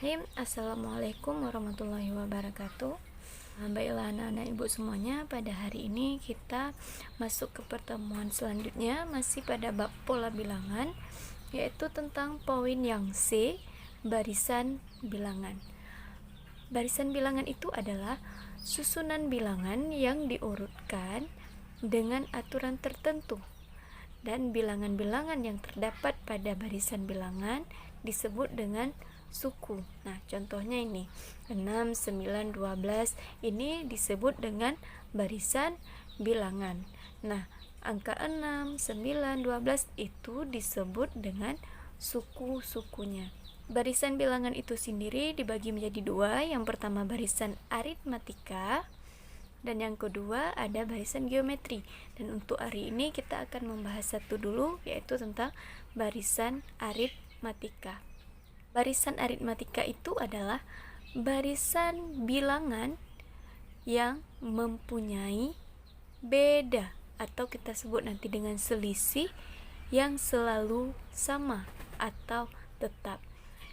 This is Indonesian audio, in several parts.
Bismillahirrahmanirrahim. Assalamualaikum warahmatullahi wabarakatuh. Baiklah anak-anak ibu semuanya, pada hari ini kita masuk ke pertemuan selanjutnya, masih pada bab pola bilangan, yaitu tentang poin yang C, barisan bilangan. Barisan bilangan itu adalah susunan bilangan yang diurutkan dengan aturan tertentu, dan bilangan-bilangan yang terdapat pada barisan bilangan disebut dengan suku. Nah, contohnya ini 6, 9, 12 ini disebut dengan barisan bilangan. Nah, angka 6, 9, 12 itu disebut dengan suku-sukunya. Barisan bilangan itu sendiri dibagi menjadi dua. Yang pertama barisan aritmatika, dan yang kedua ada barisan geometri. Dan untuk hari ini kita akan membahas satu dulu, yaitu tentang barisan aritmatika. Barisan aritmatika itu adalah barisan bilangan yang mempunyai beda, atau kita sebut nanti dengan selisih, yang selalu sama atau tetap.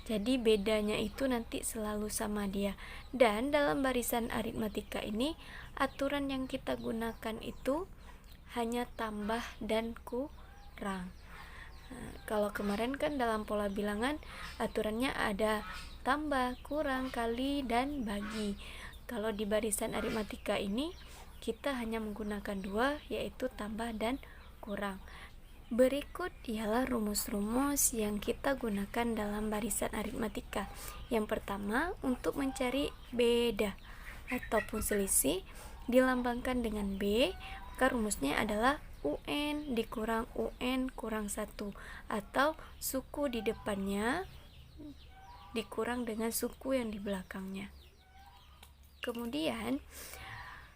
Jadi bedanya itu nanti selalu sama dia. Dan dalam barisan aritmatika ini, aturan yang kita gunakan itu hanya tambah dan kurang. Kalau kemarin kan dalam pola bilangan aturannya ada tambah, kurang, kali, dan bagi. Kalau di barisan aritmatika ini kita hanya menggunakan dua, yaitu tambah dan kurang. Berikut ialah rumus-rumus yang kita gunakan dalam barisan aritmatika. Yang pertama, untuk mencari beda ataupun selisih dilambangkan dengan B, maka rumusnya adalah UN dikurang UN kurang 1, atau suku di depannya dikurang dengan suku yang di belakangnya. Kemudian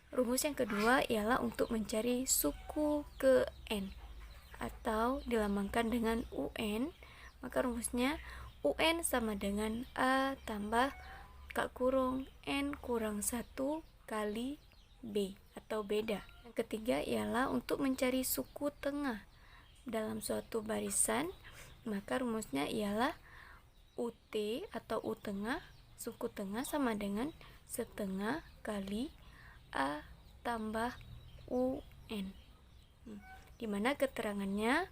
rumus yang kedua ialah untuk mencari suku ke N, atau dilambangkan dengan UN, maka rumusnya UN sama dengan A tambah K kurung N kurang 1 kali B, atau beda. Yang ketiga ialah untuk mencari suku tengah dalam suatu barisan, maka rumusnya ialah UT atau U tengah, suku tengah sama dengan setengah kali A tambah UN. Dimana keterangannya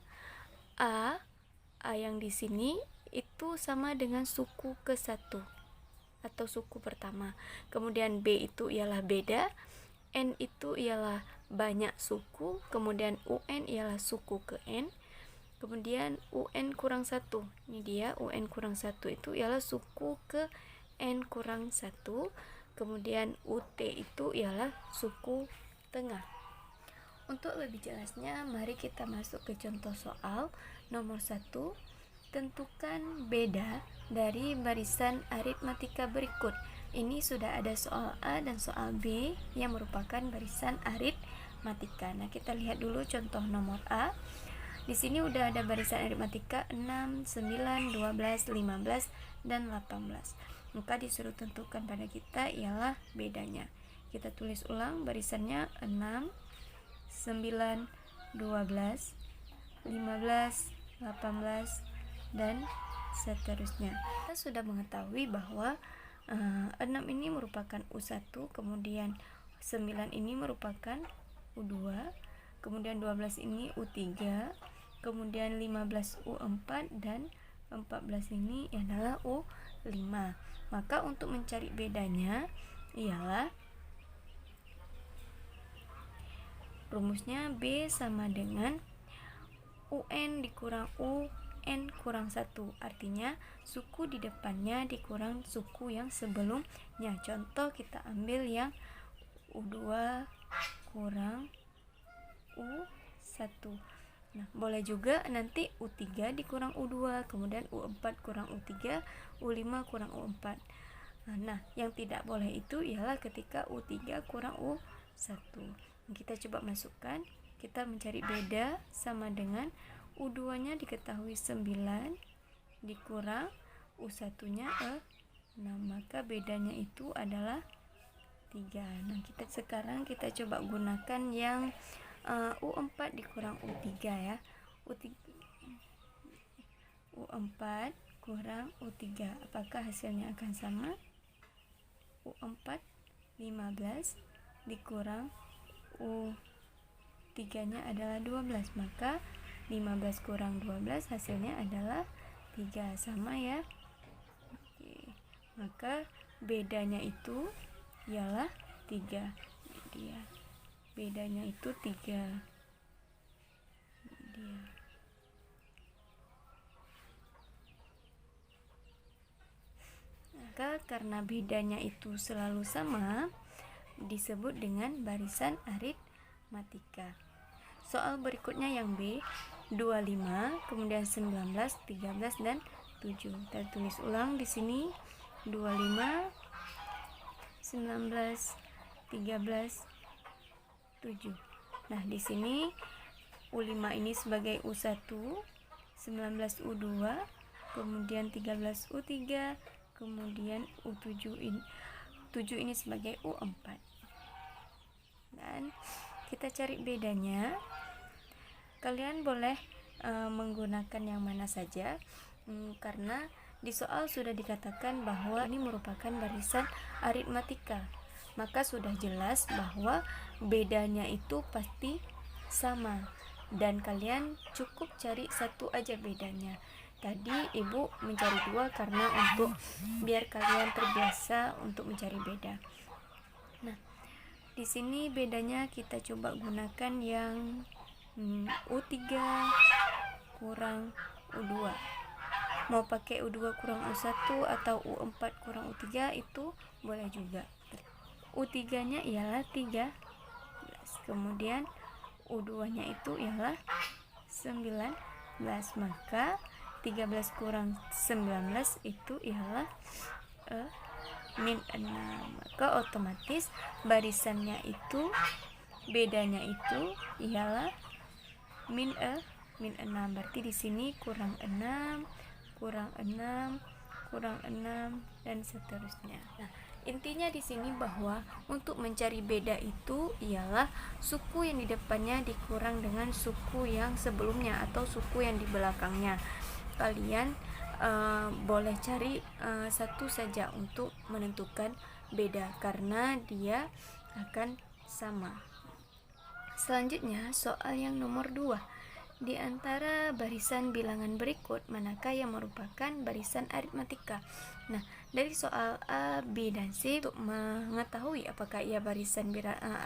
A yang di sini itu sama dengan suku ke-1 atau suku pertama. Kemudian B itu ialah beda, N itu ialah banyak suku, kemudian UN ialah suku ke N, kemudian UN kurang 1. Ini dia UN kurang 1 itu ialah suku ke N kurang 1, kemudian UT itu ialah suku tengah. Untuk lebih jelasnya, mari kita masuk ke contoh soal nomor 1. Tentukan beda dari barisan aritmatika berikut. Ini sudah ada soal A dan soal B yang merupakan barisan aritmatika. Nah, kita lihat dulu contoh nomor A. Di sini udah ada barisan aritmatika 6, 9, 12, 15, dan 18. Maka disuruh tentukan pada kita ialah bedanya. Kita tulis ulang barisannya 6, 9, 12, 15, 18, dan seterusnya. Kita sudah mengetahui bahwa 6 ini merupakan U1, kemudian 9 ini merupakan U2, kemudian 12 ini U3, kemudian 15 U4, dan 14 ini adalah U5. Maka untuk mencari bedanya ialah rumusnya B sama dengan UN dikurang UN kurang 1, artinya suku di depannya dikurang suku yang sebelumnya. Contoh kita ambil yang U2 kurang U1. Nah, boleh juga nanti U3 dikurang U2, kemudian U4 kurang U3, U5 kurang U4. Nah, yang tidak boleh itu ialah ketika U3 kurang U1. Kita coba masukkan, kita mencari beda sama dengan U2 nya diketahui 9 dikurang U1 nya 6, maka bedanya itu adalah 3. Nah, sekarang kita coba gunakan yang U4 dikurang U3 ya. U4 kurang U3. Apakah hasilnya akan sama? U4 15 dikurang U3 nya adalah 12, maka 15 kurang 12 hasilnya adalah 3, sama ya. Oke. Maka bedanya itu ialah 3. Dia bedanya itu 3. Dia maka karena bedanya itu selalu sama, disebut dengan barisan aritmatika. Soal berikutnya yang B, 25, kemudian 19, 13 dan 7. Kita tulis ulang di sini 25, 19, 13, 7. Nah, di sini U5 ini sebagai U1, 19 U2, kemudian 13 U3, kemudian U7 ini 7 ini sebagai U4. Dan kita cari bedanya. Kalian boleh menggunakan yang mana saja, karena di soal sudah dikatakan bahwa ini merupakan barisan aritmatika, maka sudah jelas bahwa bedanya itu pasti sama, dan kalian cukup cari satu aja bedanya. Tadi ibu mencari 2 karena untuk biar kalian terbiasa untuk mencari beda. Nah, di sini bedanya kita coba gunakan yang U3 kurang U2. Mau pakai U2 kurang U1 atau U4 kurang U3 itu boleh juga. U3 nya ialah 13, kemudian U2 nya itu ialah 19, maka 13 kurang 19 itu ialah min 6. Maka otomatis barisannya itu, bedanya itu ialah min 6. Berarti di sini kurang 6, kurang 6, kurang 6 dan seterusnya. Nah, intinya di sini bahwa untuk mencari beda itu ialah suku yang di depannya dikurang dengan suku yang sebelumnya atau suku yang di belakangnya. Kalian boleh cari satu saja untuk menentukan beda karena dia akan sama. Selanjutnya soal yang nomor 2. Di antara barisan bilangan berikut, manakah yang merupakan barisan aritmatika? Nah, dari soal A, B, dan C, untuk mengetahui apakah ia barisan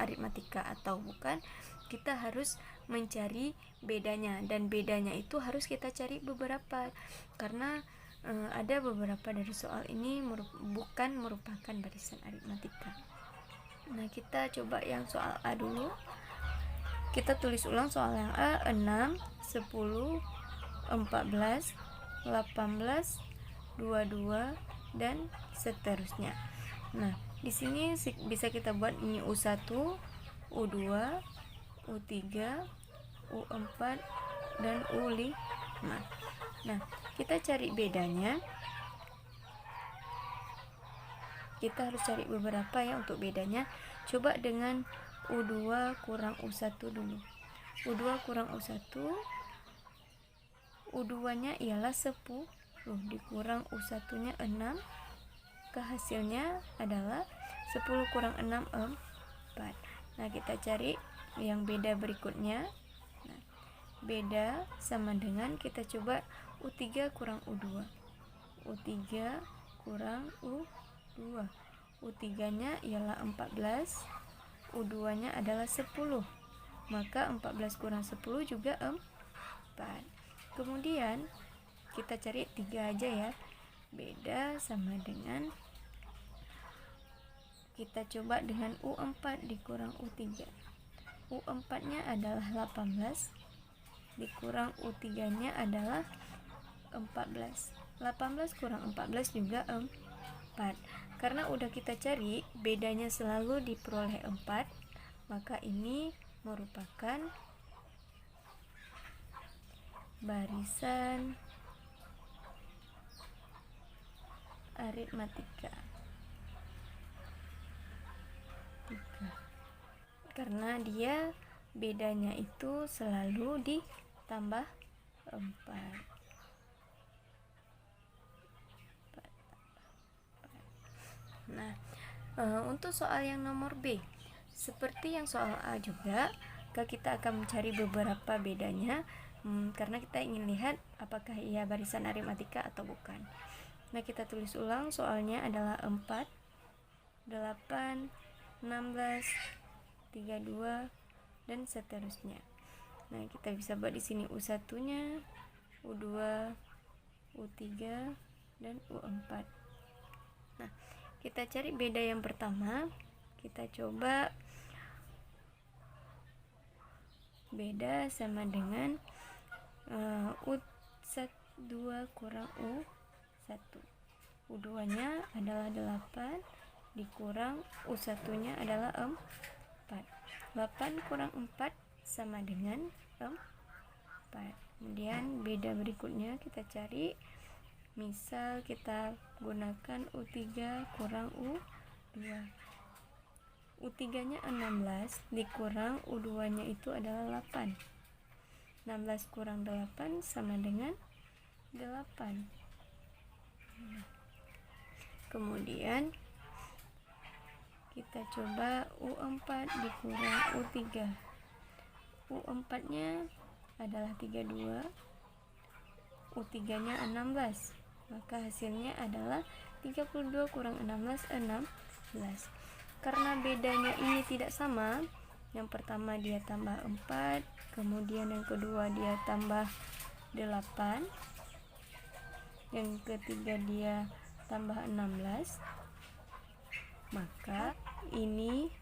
aritmatika atau bukan, kita harus mencari bedanya, dan bedanya itu harus kita cari beberapa, karena ada beberapa dari soal ini bukan merupakan barisan aritmatika. Nah, kita coba yang soal A dulu. Kita tulis ulang soal yang A, 6, 10, 14, 18, 22 dan seterusnya. Nah, di sini bisa kita buat ini U1, U2, U3, U4 dan U5. Nah, kita cari bedanya. Kita harus cari beberapa ya untuk bedanya. Coba dengan U2 kurang U1 dulu. U2 kurang U1, U2 nya ialah 10 dikurang U1 nya 6, hasilnya adalah 10 kurang 6, 4. Nah, kita cari yang beda berikutnya. Nah, beda sama dengan kita coba U3 kurang U2. U3 kurang U2. U3 nya ialah 14, U2 nya adalah 10, maka 14 kurang 10 juga 4. Kemudian kita cari 3 aja ya. Beda sama dengan kita coba dengan U4 dikurang U3. U4 nya adalah 18 dikurang U3 nya adalah 14. 18 kurang 14 juga 4. Karena udah kita cari bedanya selalu diperoleh 4, maka ini merupakan barisan aritmatika. Karena dia bedanya itu selalu ditambah 4. Untuk soal yang nomor B, seperti yang soal A juga, kita akan mencari beberapa bedanya, karena kita ingin lihat apakah ia barisan aritmatika atau bukan. Nah, kita tulis ulang. Soalnya adalah 4, 8, 16, 32, dan seterusnya. Nah, kita bisa buat di sini U1-nya, U2, U3, dan U4. Nah, kita cari beda yang pertama. Kita coba beda sama dengan U2 kurang U1. U2 nya adalah 8 dikurang U1 nya adalah 4. 8 kurang 4 sama dengan 4. Kemudian beda berikutnya kita cari. Misal kita gunakan U3 kurang U2. U3 nya 16 dikurang U2 nya itu adalah 8. 16 kurang 8 sama dengan 8. Kemudian kita coba U4 dikurang U3. U4 nya adalah 32, U3 nya 16, maka hasilnya adalah 32 kurang 16, 16. Karena bedanya ini tidak sama, yang pertama dia tambah 4, kemudian yang kedua dia tambah 8, yang ketiga dia tambah 16, maka ini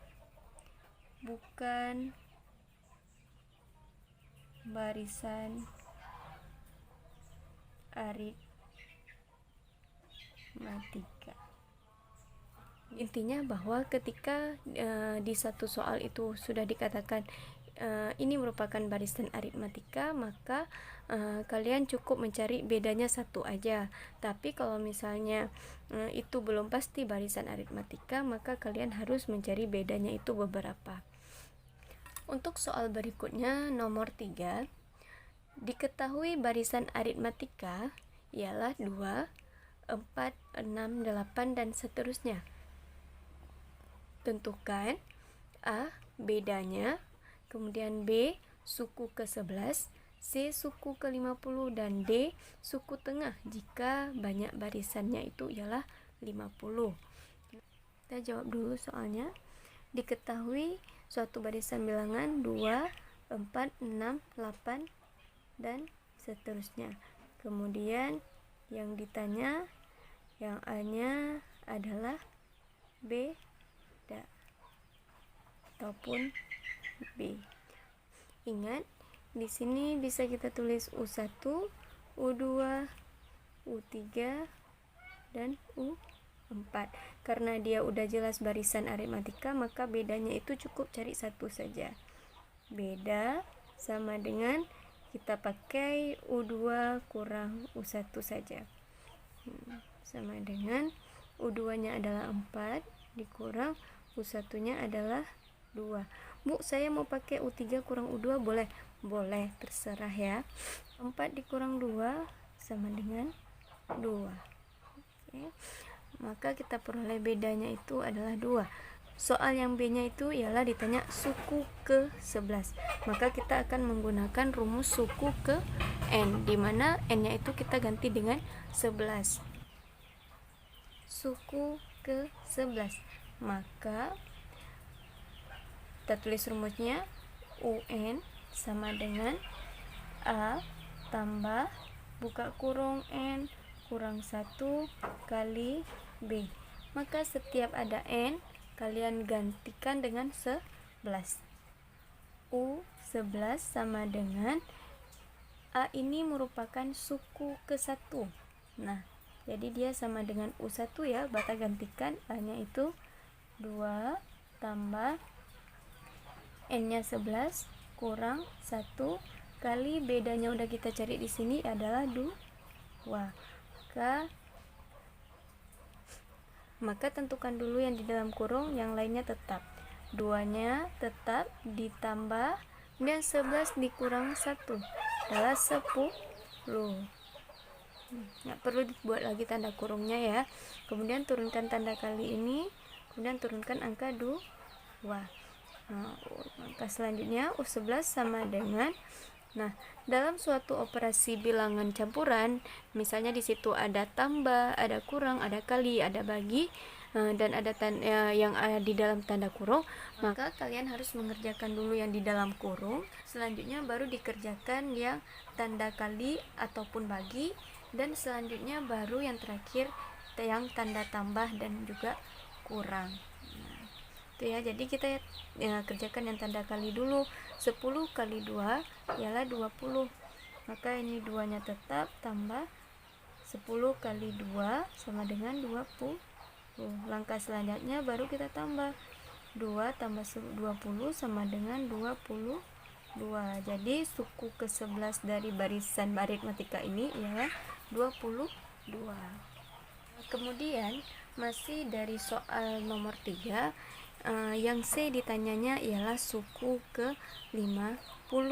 bukan barisan aritmatika. Intinya bahwa ketika di satu soal itu sudah dikatakan ini merupakan barisan aritmatika, maka kalian cukup mencari bedanya satu aja. Tapi kalau misalnya itu belum pasti barisan aritmatika, maka kalian harus mencari bedanya itu beberapa. Untuk soal berikutnya nomor 3, diketahui barisan aritmatika ialah 2, 4, 6, 8, dan seterusnya. Tentukan A. bedanya, kemudian B. suku ke-11, C. suku ke-50, dan D. suku tengah jika banyak barisannya itu ialah 50. Kita jawab dulu soalnya. Diketahui suatu barisan bilangan 2, 4, 6, 8, dan seterusnya. Kemudian yang ditanya, yang A-nya adalah B ataupun B. Ingat, di sini bisa kita tulis U1, U2, U3, dan U4. Karena dia udah jelas barisan aritmatika, maka bedanya itu cukup cari satu saja. Beda sama dengan kita pakai U2 kurang U1 saja. Sama dengan U2 nya adalah 4 dikurang U1 nya adalah 2. Bu, saya mau pakai U3 kurang U2 boleh? Boleh, terserah ya. 4 dikurang 2 sama dengan 2. Oke. Maka kita peroleh bedanya itu adalah 2. Soal yang B-nya itu ialah ditanya suku ke-11. Maka kita akan menggunakan rumus suku ke N, di mana N-nya itu kita ganti dengan 11. Suku ke-11. Maka kita tulis rumusnya UN sama dengan A tambah buka kurung N kurang 1 kali B. Maka setiap ada N, kalian gantikan dengan 11. U11 sama dengan A ini merupakan suku ke-1. Nah, jadi dia sama dengan U1 ya, bata gantikan A-nya itu 2 tambah N-nya 11 kurang 1 kali bedanya udah kita cari di sini adalah 2. Maka tentukan dulu yang di dalam kurung, yang lainnya tetap. 2-nya tetap ditambah dan 11 dikurang 1 adalah 10. Nggak perlu dibuat lagi tanda kurungnya ya. Kemudian turunkan tanda kali ini, kemudian turunkan angka 2. Nah, angka selanjutnya U11 sama dengan, nah, dalam suatu operasi bilangan campuran, misalnya di situ ada tambah, ada kurang, ada kali, ada bagi, dan ada yang ada di dalam tanda kurung, maka kalian harus mengerjakan dulu yang di dalam kurung, selanjutnya baru dikerjakan yang tanda kali ataupun bagi, dan selanjutnya baru yang terakhir yang tanda tambah dan juga kurang. Itu ya, jadi kita kerjakan yang tanda kali dulu. 10 kali 2 ialah 20, maka ini 2 nya tetap tambah 10 kali 2 sama dengan 20. Langkah selanjutnya baru kita tambah 2 tambah 20 sama dengan 22. Jadi suku ke-11 dari barisan aritmatika ini ialah 22. Kemudian masih dari soal nomor 3, yang C ditanyanya ialah suku ke-50.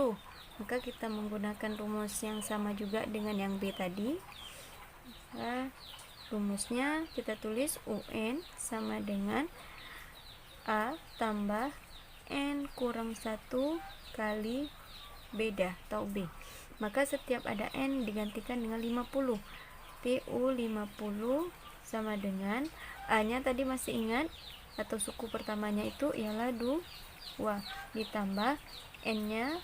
Maka kita menggunakan rumus yang sama juga dengan yang B tadi. Nah, rumusnya kita tulis UN sama dengan A tambah N kurang 1 kali beda atau B. Maka setiap ada N digantikan dengan 50. PU 50 sama dengan A nya tadi masih ingat, atau suku pertamanya itu ialah 2 ditambah N nya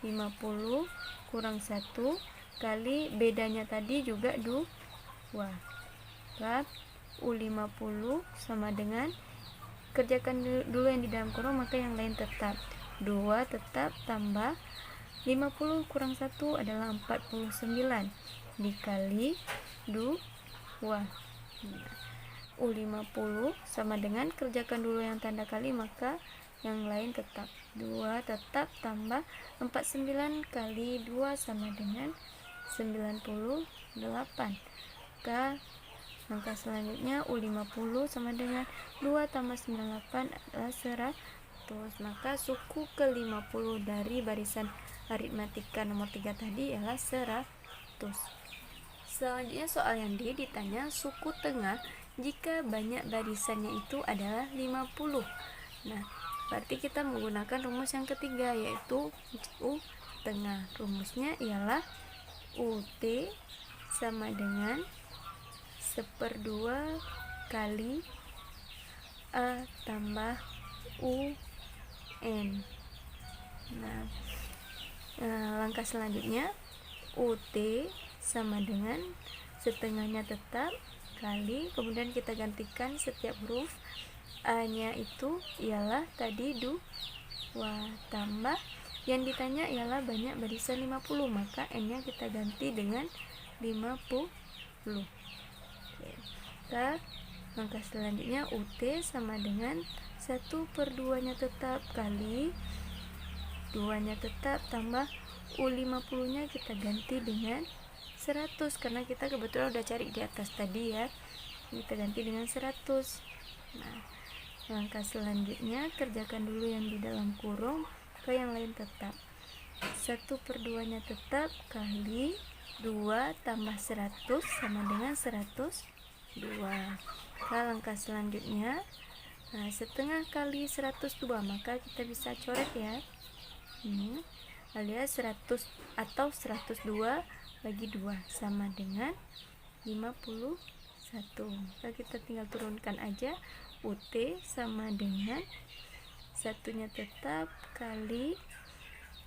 50 kurang 1 kali bedanya tadi juga 2. U50 sama dengan, kerjakan dulu yang di dalam kurung, maka yang lain tetap. 2 tetap tambah 50 kurang 1 adalah 49 dikali 2. U50 sama dengan, kerjakan dulu yang tanda kali, maka yang lain tetap. 2 tetap tambah 49 kali 2 sama dengan 98. Langkah selanjutnya U50 sama dengan 2 tambah 98 adalah 100. Maka suku ke-50 dari barisan aritmatika nomor 3 tadi ialah 100. Selanjutnya soal yang D ditanya suku tengah jika banyak barisannya itu adalah 50. Nah, berarti kita menggunakan rumus yang ketiga, yaitu U tengah. Rumusnya ialah UT sama dengan 1/2 kali A tambah UN. Nah, langkah selanjutnya UT sama dengan setengahnya tetap kali, kemudian kita gantikan setiap huruf. A nya itu ialah tadi 2 tambah, yang ditanya ialah banyak barisan 50, maka N nya kita ganti dengan 50. Langkah selanjutnya UT sama dengan 1/2 nya tetap kali 2 nya tetap tambah U50 nya kita ganti dengan 100, karena kita kebetulan udah cari di atas tadi ya, kita ganti dengan 100. Nah, langkah selanjutnya kerjakan dulu yang di dalam kurung, ke yang lain tetap. 1/2 nya tetap kali 2 tambah 100 sama dengan 102. Langkah selanjutnya, setengah kali 102, maka kita bisa coret ya, ini alias 100 atau 102 bagi 2 sama dengan 51. Maka kita tinggal turunkan aja. UT sama dengan satunya tetap kali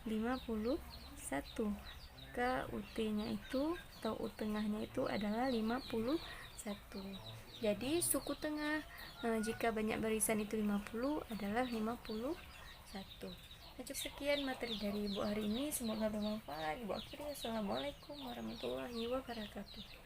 51. Maka UT nya itu atau U tengahnya itu adalah 51. Jadi suku tengah jika banyak barisan itu 50 adalah 51. Cukup sekian materi dari Ibu hari ini, semoga bermanfaat. Ibu akhiri, assalamualaikum warahmatullahi wabarakatuh.